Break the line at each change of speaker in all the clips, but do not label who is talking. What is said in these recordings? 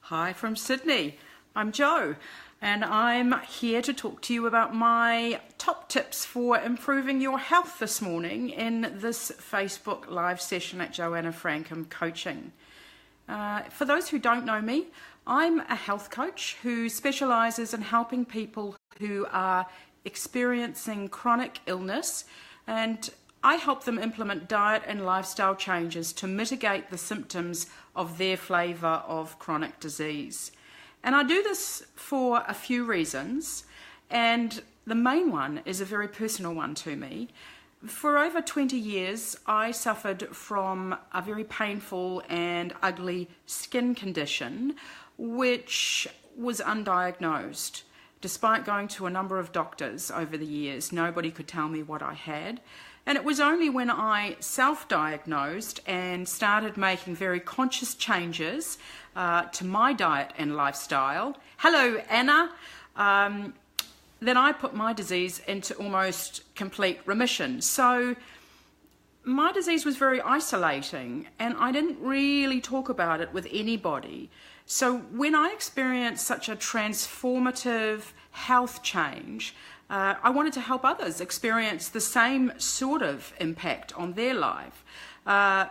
Hi from Sydney. I'm Jo, and I'm here to talk to you about my top tips for improving your health this morning in this Facebook live session at Joanna Frankham Coaching. For those who don't know me, I'm a health coach who specialises in helping people who are experiencing chronic illness, and I help them implement diet and lifestyle changes to mitigate the symptoms of their flavour of chronic disease. And I do this for a few reasons, and the main one is a very personal one to me. For over 20 years, I suffered from a very painful and ugly skin condition, which was undiagnosed. Despite going to a number of doctors over the years, nobody could tell me what I had. And it was only when I self-diagnosed and started making very conscious changes to my diet and lifestyle, hello Anna, then I put my disease into almost complete remission. So my disease was very isolating and I didn't really talk about it with anybody. So when I experienced such a transformative health change, I wanted to help others experience the same sort of impact on their life. I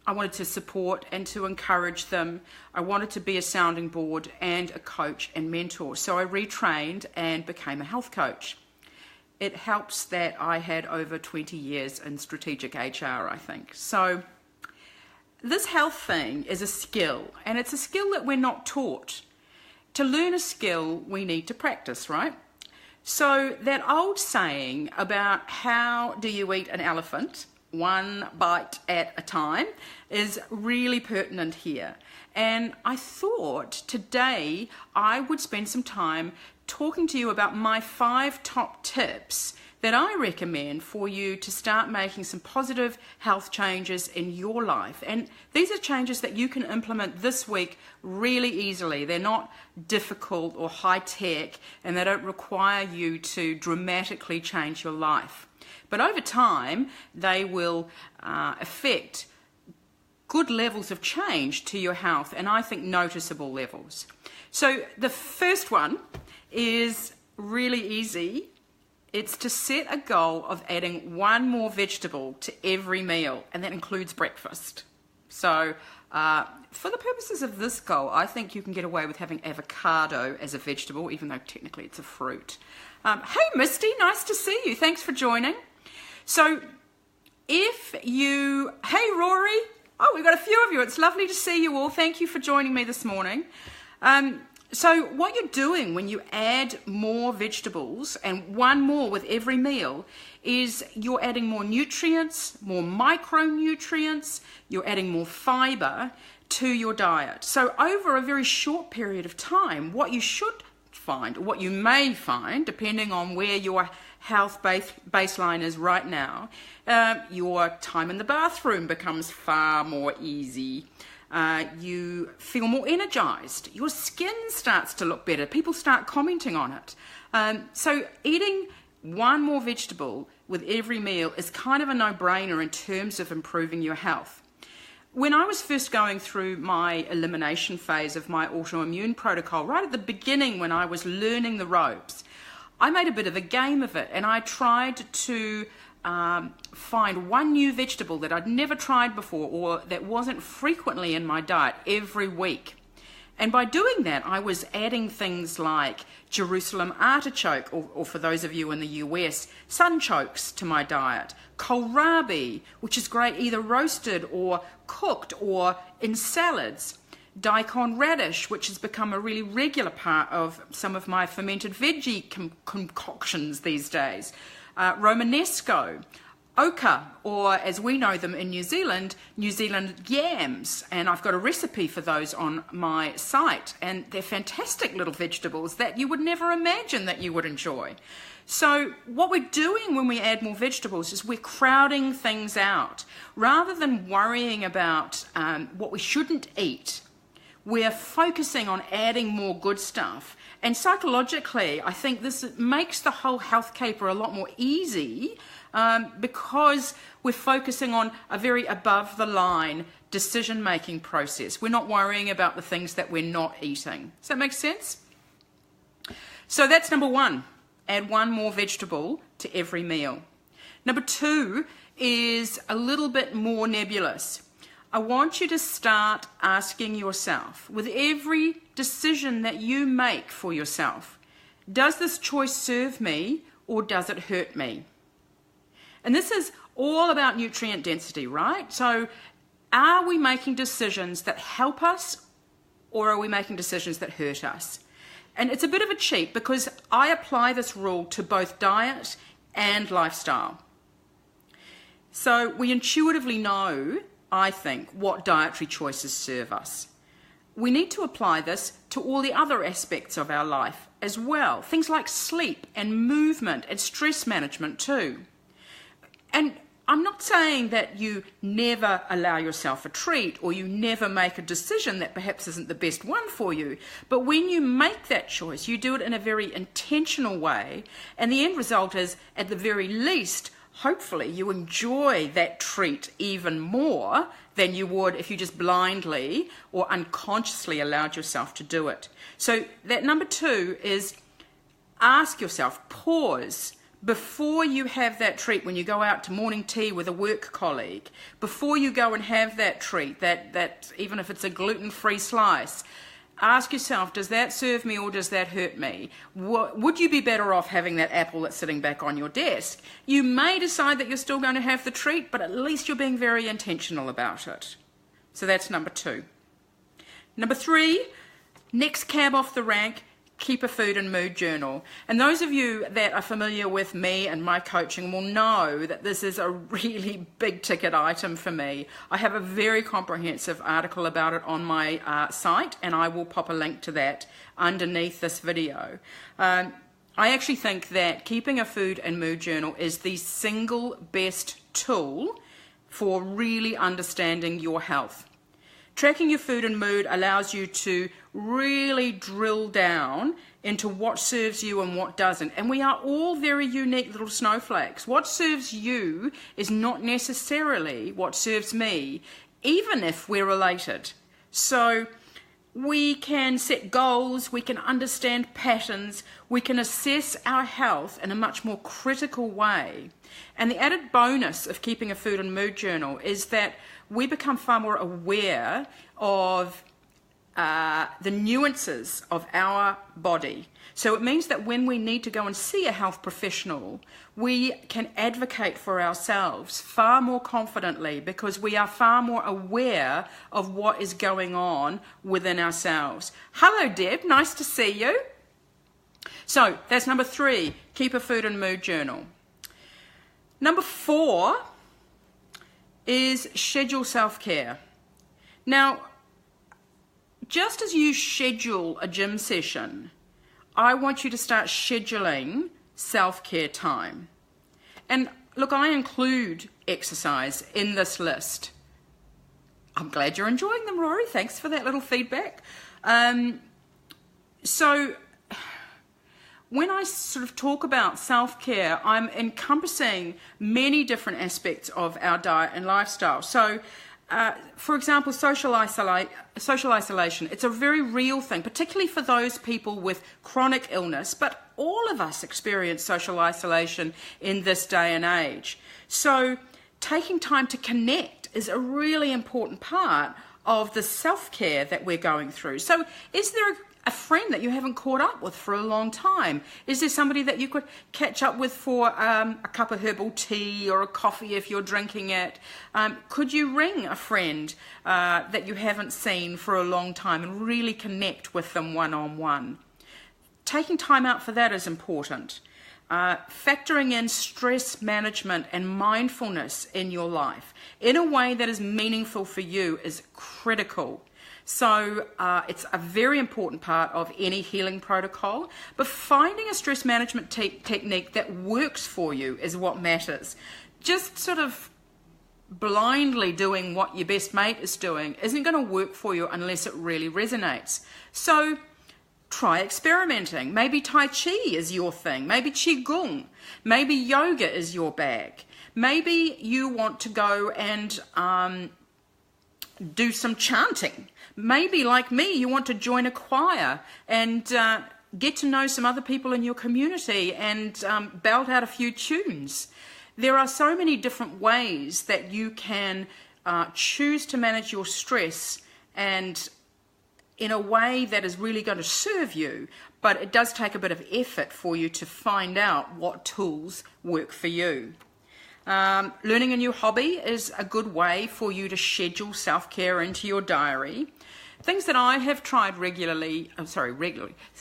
wanted to support and to encourage them. I wanted to be a sounding board and a coach and mentor. So I retrained and became a health coach. It helps that I had over 20 years in strategic HR, I think. So this health thing is a skill, and it's a skill that we're not taught. To learn a skill, we need to practice, right? So that old saying about how do you eat an elephant, one bite at a time, is really pertinent here. And I thought today I would spend some time talking to you about my 5 top tips that I recommend for you to start making some positive health changes in your life. And these are changes that you can implement this week really easily. They're not difficult or high-tech, and they don't require you to dramatically change your life. But over time, they will affect good levels of change to your health, and I think noticeable levels. So the first one is really easy. It's to set a goal of adding 1 more vegetable to every meal, and that includes breakfast. So for the purposes of this goal, I think you can get away with having avocado as a vegetable, even though technically it's a fruit. Hey Misty, nice to see you. Thanks for joining. So hey Rory, oh, we've got a few of you. It's lovely to see you all. Thank you for joining me this morning. So what you're doing when you add more vegetables, and 1 more with every meal, is you're adding more nutrients, more micronutrients, you're adding more fiber to your diet. So over a very short period of time, what you should find, or what you may find, depending on where your health baseline is right now, your time in the bathroom becomes far more easy. You feel more energized. Your skin starts to look better. People start commenting on it. So eating 1 more vegetable with every meal is kind of a no-brainer in terms of improving your health. When I was first going through my elimination phase of my autoimmune protocol, right at the beginning when I was learning the ropes, I made a bit of a game of it, and I tried to find 1 new vegetable that I'd never tried before or that wasn't frequently in my diet every week. And by doing that, I was adding things like Jerusalem artichoke, or for those of you in the US, sunchokes to my diet, kohlrabi, which is great either roasted or cooked or in salads, daikon radish, which has become a really regular part of some of my fermented veggie concoctions these days, Romanesco, oca, or as we know them in New Zealand yams, and I've got a recipe for those on my site, and they're fantastic little vegetables that you would never imagine that you would enjoy. So what we're doing when we add more vegetables is we're crowding things out. Rather than worrying about what we shouldn't eat, we're focusing on adding more good stuff. And psychologically, I think this makes the whole health caper a lot more easy because we're focusing on a very above the line decision-making process. We're not worrying about the things that we're not eating. Does that make sense? So that's number one. Add one more vegetable to every meal. Number two is a little bit more nebulous. I want you to start asking yourself, with every decision that you make for yourself, does this choice serve me or does it hurt me? And this is all about nutrient density, right? So are we making decisions that help us or are we making decisions that hurt us? And it's a bit of a cheat because I apply this rule to both diet and lifestyle. So we intuitively know, I think, what dietary choices serve us. We need to apply this to all the other aspects of our life as well. Things like sleep and movement and stress management too. And I'm not saying that you never allow yourself a treat or you never make a decision that perhaps isn't the best one for you. But when you make that choice, you do it in a very intentional way. And the end result is, at the very least, hopefully you enjoy that treat even more than you would if you just blindly or unconsciously allowed yourself to do it. So that number two is ask yourself, pause, before you have that treat when you go out to morning tea with a work colleague, before you go and have that treat, that even if it's a gluten-free slice, ask yourself, does that serve me or does that hurt me? Would you be better off having that apple that's sitting back on your desk? You may decide that you're still going to have the treat, but at least you're being very intentional about it. So that's number two. Number three, next cab off the rank, keep a food and mood journal. And those of you that are familiar with me and my coaching will know that this is a really big ticket item for me. I have a very comprehensive article about it on my site, and I will pop a link to that underneath this video. I actually think that keeping a food and mood journal is the single best tool for really understanding your health. Tracking your food and mood allows you to really drill down into what serves you and what doesn't. And we are all very unique little snowflakes. What serves you is not necessarily what serves me, even if we're related. So we can set goals, we can understand patterns, we can assess our health in a much more critical way. And the added bonus of keeping a food and mood journal is that we become far more aware of the nuances of our body. So it means that when we need to go and see a health professional, we can advocate for ourselves far more confidently because we are far more aware of what is going on within ourselves. Hello, Deb. Nice to see you. So that's number three, keep a food and mood journal. Number four is schedule self-care. Now, just as you schedule a gym session, I want you to start scheduling self-care time. And look, I include exercise in this list. I'm glad you're enjoying them, Rory. Thanks for that little feedback. So when I sort of talk about self-care, I'm encompassing many different aspects of our diet and lifestyle. So, for example, social isolation, it's a very real thing, particularly for those people with chronic illness, but all of us experience social isolation in this day and age. So taking time to connect is a really important part of the self-care that we're going through. So is there a friend that you haven't caught up with for a long time? Is there somebody that you could catch up with for a cup of herbal tea or a coffee if you're drinking it? Could you ring a friend that you haven't seen for a long time and really connect with them one-on-one? Taking time out for that is important. Factoring in stress management and mindfulness in your life in a way that is meaningful for you is critical. So it's a very important part of any healing protocol, but finding a stress management technique that works for you is what matters. Just sort of blindly doing what your best mate is doing isn't going to work for you unless it really resonates. So try experimenting. Maybe Tai Chi is your thing. Maybe Qigong. Maybe yoga is your bag. Maybe you want to go and do some chanting. Maybe, like me, you want to join a choir and get to know some other people in your community and belt out a few tunes. There are so many different ways that you can choose to manage your stress, and in a way that is really going to serve you, but it does take a bit of effort for you to find out what tools work for you. Learning a new hobby is a good way for you to schedule self-care into your diary. Things that I have tried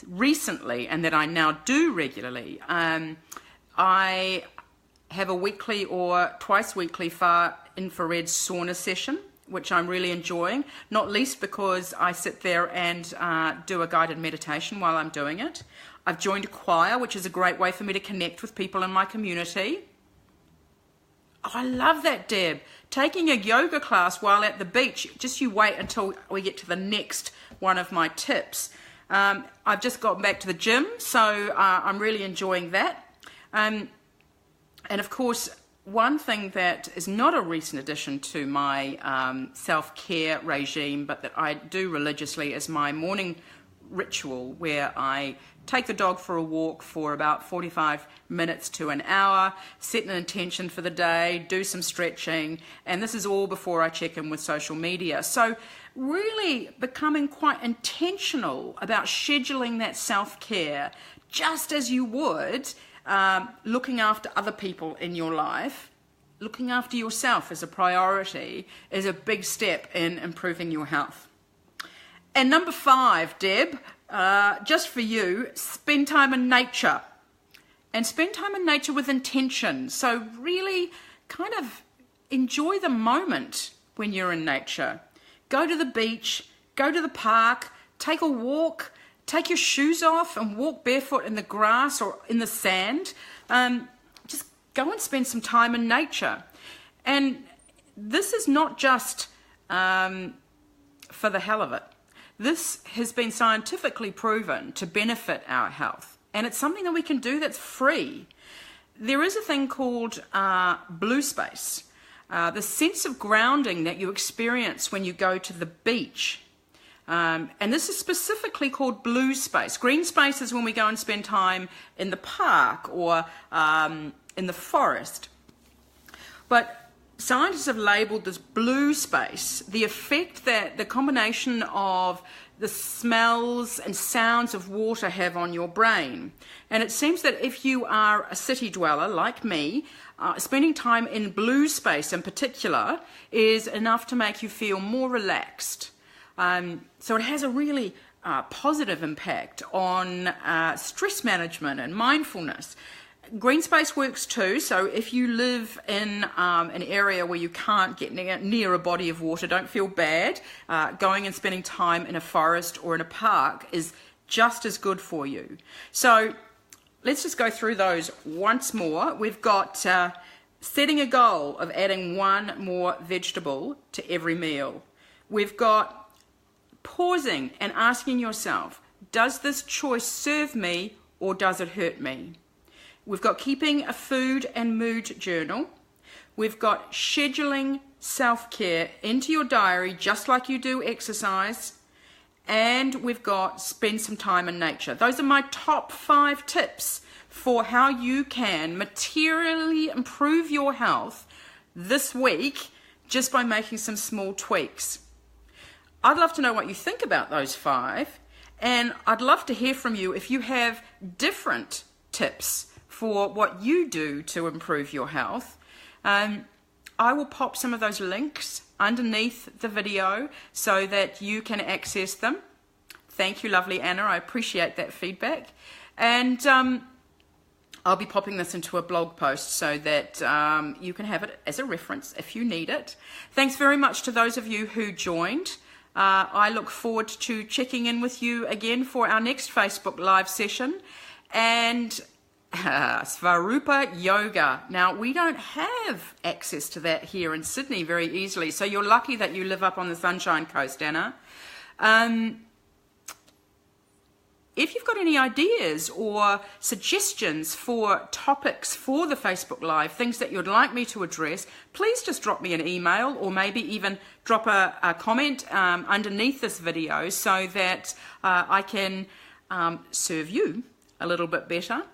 recently, and that I now do regularly. I have a weekly or twice weekly far infrared sauna session, which I'm really enjoying, not least because I sit there and do a guided meditation while I'm doing it. I've joined a choir, which is a great way for me to connect with people in my community. Oh, I love that, Deb. Taking a yoga class while at the beach. Just you wait until we get to the next one of my tips. I've just gotten back to the gym, so I'm really enjoying that. And of course, one thing that is not a recent addition to my self-care regime, but that I do religiously, is my morning ritual where I take the dog for a walk for about 45 minutes to an hour, set an intention for the day, do some stretching, and this is all before I check in with social media. So really becoming quite intentional about scheduling that self-care, just as you would looking after other people in your life. Looking after yourself as a priority is a big step in improving your health. And number 5, Deb, just for you, spend time in nature. And spend time in nature with intention. So really kind of enjoy the moment when you're in nature. Go to the beach, go to the park, take a walk, take your shoes off and walk barefoot in the grass or in the sand. Just go and spend some time in nature. And this is not just for the hell of it. This has been scientifically proven to benefit our health. And it's something that we can do that's free. There is a thing called blue space. The sense of grounding that you experience when you go to the beach. And this is specifically called blue space. Green space is when we go and spend time in the park or in the forest. But scientists have labeled this blue space, the effect that the combination of the smells and sounds of water have on your brain. And it seems that if you are a city dweller like me, spending time in blue space in particular is enough to make you feel more relaxed. So it has a really positive impact on stress management and mindfulness. Green space works too, so if you live in an area where you can't get near a body of water, don't feel bad. Going and spending time in a forest or in a park is just as good for you. So let's just go through those once more. We've got setting a goal of adding one more vegetable to every meal. We've got pausing and asking yourself, does this choice serve me or does it hurt me? We've got keeping a food and mood journal. We've got scheduling self-care into your diary just like you do exercise. And we've got spend some time in nature. Those are my top 5 tips for how you can materially improve your health this week just by making some small tweaks. I'd love to know what you think about those 5, and I'd love to hear from you if you have different tips for what you do to improve your health. I will pop some of those links underneath the video so that you can access them. Thank you, lovely Anna. I appreciate that feedback. And I'll be popping this into a blog post so that you can have it as a reference if you need it. Thanks very much to those of you who joined. I look forward to checking in with you again for our next Facebook Live session. And Svarupa Yoga. Now, we don't have access to that here in Sydney very easily, so you're lucky that you live up on the Sunshine Coast, Anna. if you've got any ideas or suggestions for topics for the Facebook Live, things that you'd like me to address, please just drop me an email or maybe even drop a comment underneath this video so that I can serve you a little bit better.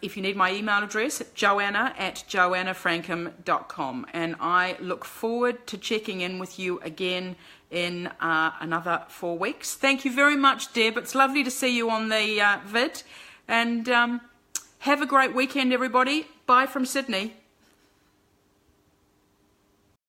If you need my email address, joanna@joannafrankham.com, and I look forward to checking in with you again in another 4 weeks. Thank you very much, Deb. It's lovely to see you on the vid, and have a great weekend, everybody. Bye from Sydney.